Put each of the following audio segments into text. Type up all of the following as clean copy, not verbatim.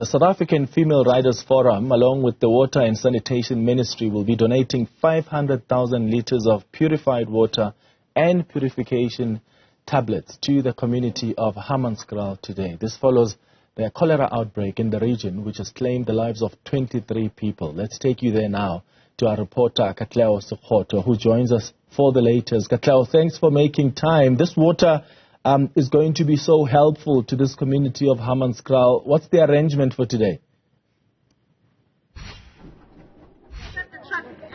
The South African Female Riders Forum, along with the Water and Sanitation Ministry, will be donating 500,000 litres of purified water and purification tablets to the community of Hammanskraal today. This follows the cholera outbreak in the region, which has claimed the lives of 23 people. Let's take you there now to our reporter, Katleo Sekgoto, who joins us for the latest. Katleo, thanks for making time. This water is going to be so helpful to this community of Hammanskraal. What's the arrangement for today?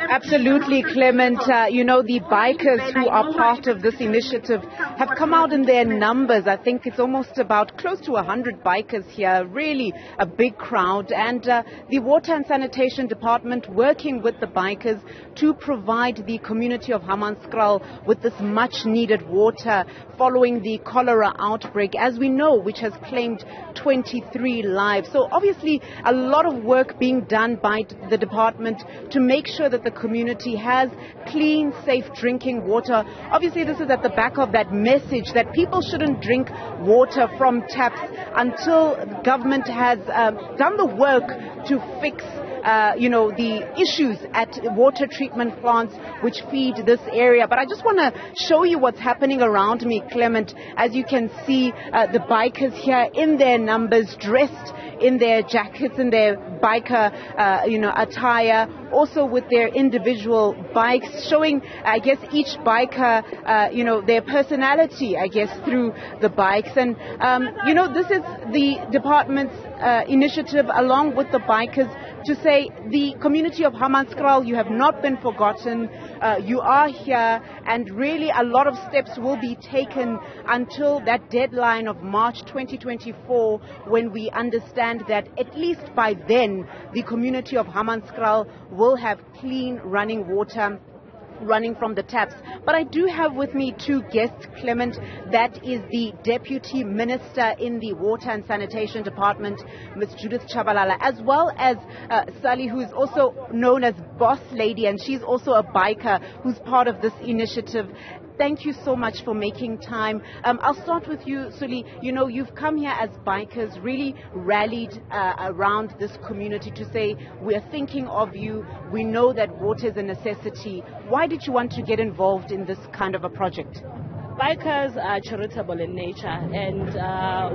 Absolutely, Clement. You know, the bikers who are part of this initiative have come out in their numbers. I think it's almost about close to 100 bikers here, really a big crowd. And the Water and Sanitation Department working with the bikers to provide the community of Hammanskraal with this much needed water following the cholera outbreak, as we know, which has claimed 23 lives. So obviously a lot of work being done by the department to make sure that the community has clean, safe drinking water. Obviously, this is at the back of that message that people shouldn't drink water from taps until government has done the work to fix the issues at water treatment plants which feed this area. But I just want to show you what's happening around me, Clement. As you can see, the bikers here in their numbers, dressed in their jackets, in their biker, attire, also with their individual bikes, showing, I guess, each biker, their personality, I guess, through the bikes. And, this is the department's initiative along with the bikers to say the community of Hammanskraal, you have not been forgotten. You are here, and really a lot of steps will be taken until that deadline of March 2024, when we understand that at least by then the community of Hammanskraal will have clean running water running from the taps. But I do have with me two guests, Clement. That is the Deputy Minister in the Water and Sanitation Department, Ms. Judith Chabalala, as well as Sally, who is also known as Boss Lady, and she's also a biker who's part of this initiative. Thank you so much for making time. I'll start with you, Suli. You know, you've come here as bikers, really rallied around this community to say, we're thinking of you. We know that water is a necessity. Why did you want to get involved in this kind of a project? Bikers are charitable in nature, and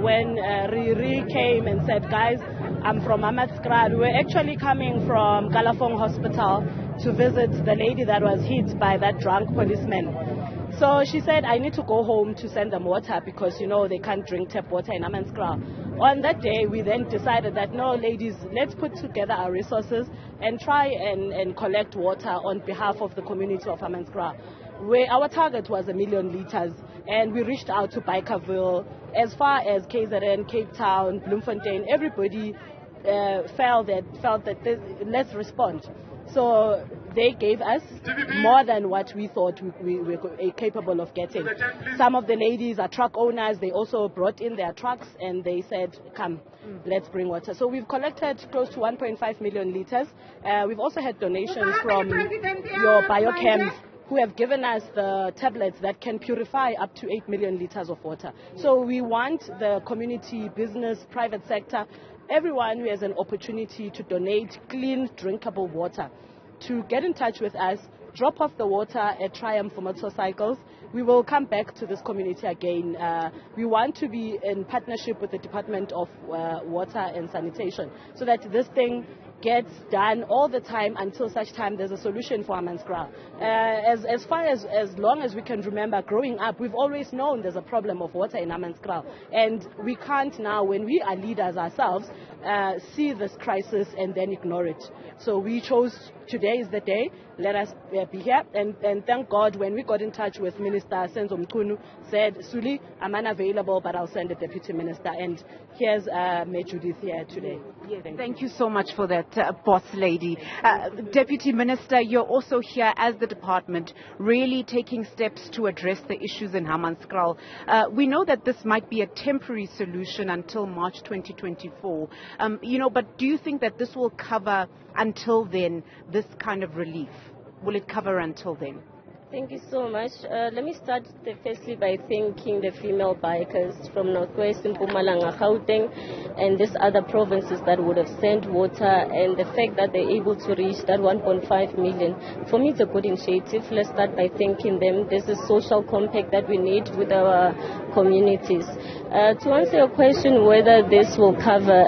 when Riri came and said, guys, I'm from Hammanskraal, we're actually coming from Galafong Hospital to visit the lady that was hit by that drunk policeman. So she said, I need to go home to send them water because, they can't drink tap water in Hammanskraal. On that day, we then decided that, no, ladies, let's put together our resources and try and collect water on behalf of the community of Hammanskraal. Our target was 1 million litres, and we reached out to Bikerville, as far as KZN, Cape Town, Bloemfontein. Everybody felt that let's respond. So they gave us more than what we thought we were capable of getting. Some of the ladies are truck owners. They also brought in their trucks and they said, come, let's bring water. So we've collected close to 1.5 million litres. We've also had donations from your biocams, who have given us the tablets that can purify up to 8 million litres of water. So we want the community, business, private sector, everyone who has an opportunity to donate clean, drinkable water to get in touch with us, drop off the water at Triumph for motorcycles. We will come back to this community again. We want to be in partnership with the Department of Water and Sanitation so that this thing gets done all the time until such time there's a solution for Hammanskraal. As long as we can remember growing up, we've always known there's a problem of water in Hammanskraal. And we can't now, when we are leaders ourselves, see this crisis and then ignore it. So we chose today is the day. Let us be here. And thank God when we got in touch with Minister Senzo Mkhunu, said, Suli, I'm unavailable, but I'll send the Deputy Minister. And here's May Judith here today. Yes, thank you so much for that, Boss Lady. Deputy Minister, you're also here as the department, really taking steps to address the issues in Hammanskraal. We know that this might be a temporary solution until March 2024. But do you think that this will cover until then this kind of relief? Will it cover until then? Thank you so much. Let me start firstly by thanking the female bikers from Northwest, Mpumalanga, Gauteng, and these other provinces that would have sent water, and the fact that they're able to reach that 1.5 million. For me, it's a good initiative. Let's start by thanking them. There's a social compact that we need with our communities. To answer your question whether this will cover,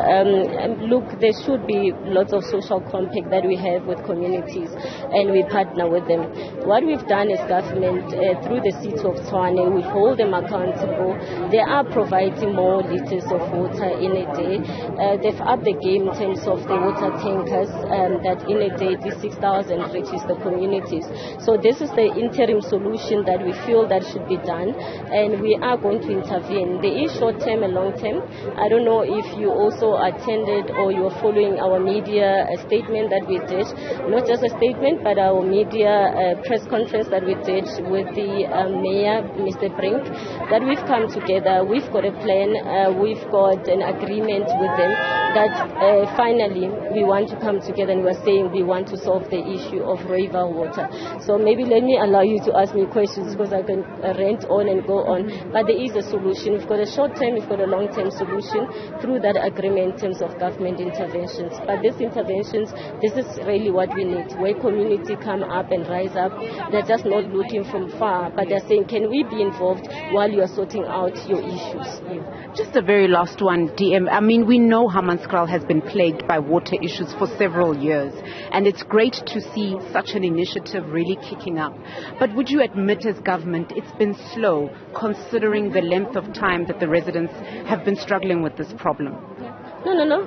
look, there should be lots of social compact that we have with communities, and we partner with them. What we've done as government, through the city of Tshwane, we hold them accountable. They are providing more liters of water in a day. They've upped the game in terms of the water tankers, that in a day, these 6,000 reaches the communities. So this is the interim solution that we feel that should be done, and we are going to intervene. There is short-term and long-term. I don't know if you also attended or you are following our media statement that we did, not just a statement, but our media press conference that we did with the mayor, Mr. Brink, that we've come together. We've got a plan. We've got an agreement with them that finally we want to come together, and we're saying we want to solve the issue of river water. So maybe let me allow you to ask me questions, because I can rant on and go on. But there is a solution. We've got a short-term, we've got a long-term solution through that agreement in terms of government interventions. But these interventions, this is really what we need, where community come up and rise up. They're just not looking from far, but they're saying, can we be involved while you are sorting out your issues? Just a very last one, DM. I mean, we know Hammanskraal has been plagued by water issues for several years, and it's great to see such an initiative really kicking up. But would you admit as government it's been slow, considering the length of time that the residents have been struggling with this problem? No.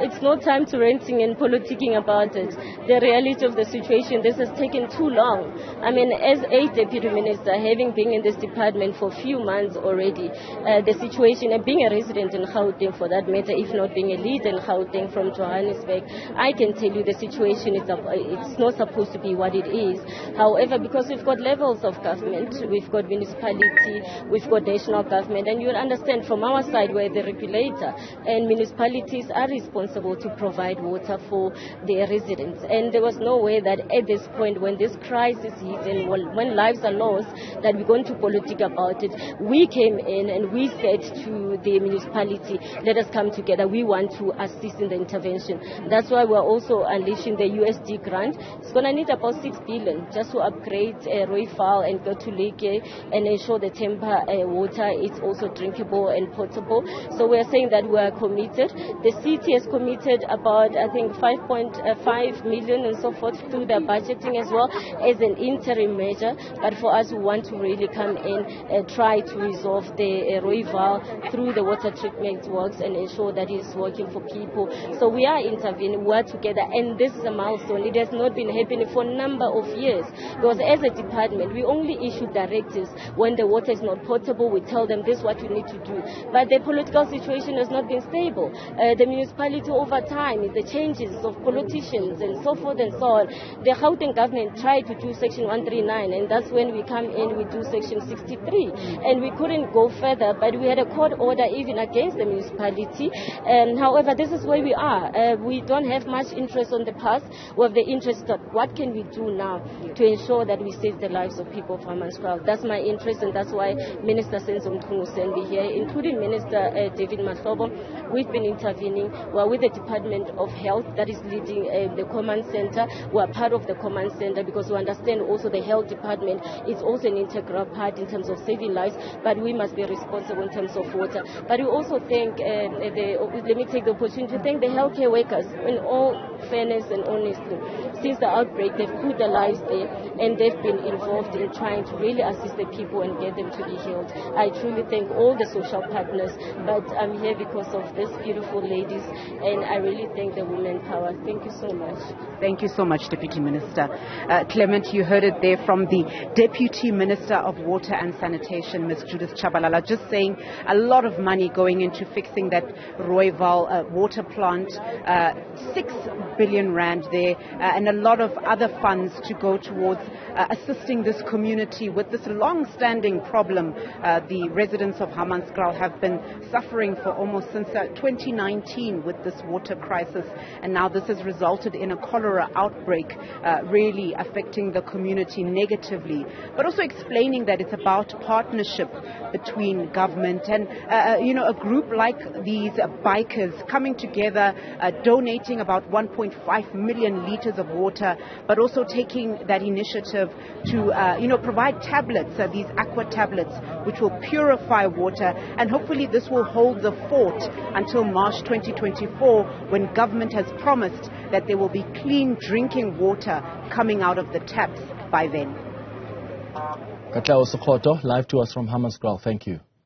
It's no time to ranting and politicking about it. The reality of the situation, this has taken too long. I mean, as a deputy minister, having been in this department for a few months already, the situation, and being a resident in Gauteng for that matter, if not being a lead in Gauteng from Johannesburg, I can tell you the situation, it's not supposed to be what it is. However, because we've got levels of government, we've got municipality, we've got national government, and you'll understand from our side we're the regulator, and municipalities are responsible to provide water for their residents. And there was no way that at this point, when this crisis hits and when lives are lost, that we're going to politic about it. We came in and we said to the municipality, let us come together. We want to assist in the intervention. That's why we're also unleashing the USD grant. It's going to need about 6 billion just to upgrade Rooival and go to Lake and ensure the Temba water is also drinkable and potable. So we're saying that we are committed. The city has committed about, I think, 5.5 million and so forth through their budgeting as well as an interim measure. But for us, we want to really come in and try to resolve the Rooival through the water treatment works and ensure that it's working for people. So we are intervening, we are together, and this is a milestone. It has not been happening for a number of years, because as a department, we only issue directives when the water is not potable. We tell them this is what you need to do. But the political situation has not been stable. The municipality over time, the changes of politicians and so forth and so on. The Gauteng government tried to do Section 139, and that's when we come in, we do Section 63. And we couldn't go further, but we had a court order even against the municipality. However, this is where we are. We don't have much interest on the past. We have the interest of what can we do now to ensure that we save the lives of people of Hammanskraal. That's my interest, and that's why Minister Senzo Mkhungu here, including Minister David Mahlobo, we've been intervening. We're with the Department of Health that is leading the command center. We're part of the command center because we understand also the health department is also an integral part in terms of saving lives, but we must be responsible in terms of water. But we also thank, let me take the opportunity to thank the healthcare workers in all fairness and honesty. Since the outbreak, they've put their lives there, and they've been involved in trying to really assist the people and get them to be healed. I truly thank all the social partners, but I'm here because of these beautiful ladies, and I really thank the women power. Thank you so much. Thank you so much, Deputy Minister. Clement, you heard it there from the Deputy Minister of Water and Sanitation, Ms. Judith Chabalala, just saying a lot of money going into fixing that Rooival water plant, 6 billion rand there, and a lot of other funds to go towards assisting this community with this long-standing problem. The residents of Hammanskraal have been suffering for almost since 2019 with this water crisis, and now this has resulted in a cholera outbreak, really affecting the community negatively, but also explaining that it's about partnership between government and a group like these bikers coming together, donating about 1.5 million liters of water, but also taking that initiative to provide tablets, these aqua tablets, which will purify water, and hopefully this will hold the fort until March 2024, when government has promised that there will be clean drinking water coming out of the taps by then. Katlawo Sokoto, live to us from Hammanskraal. Thank you.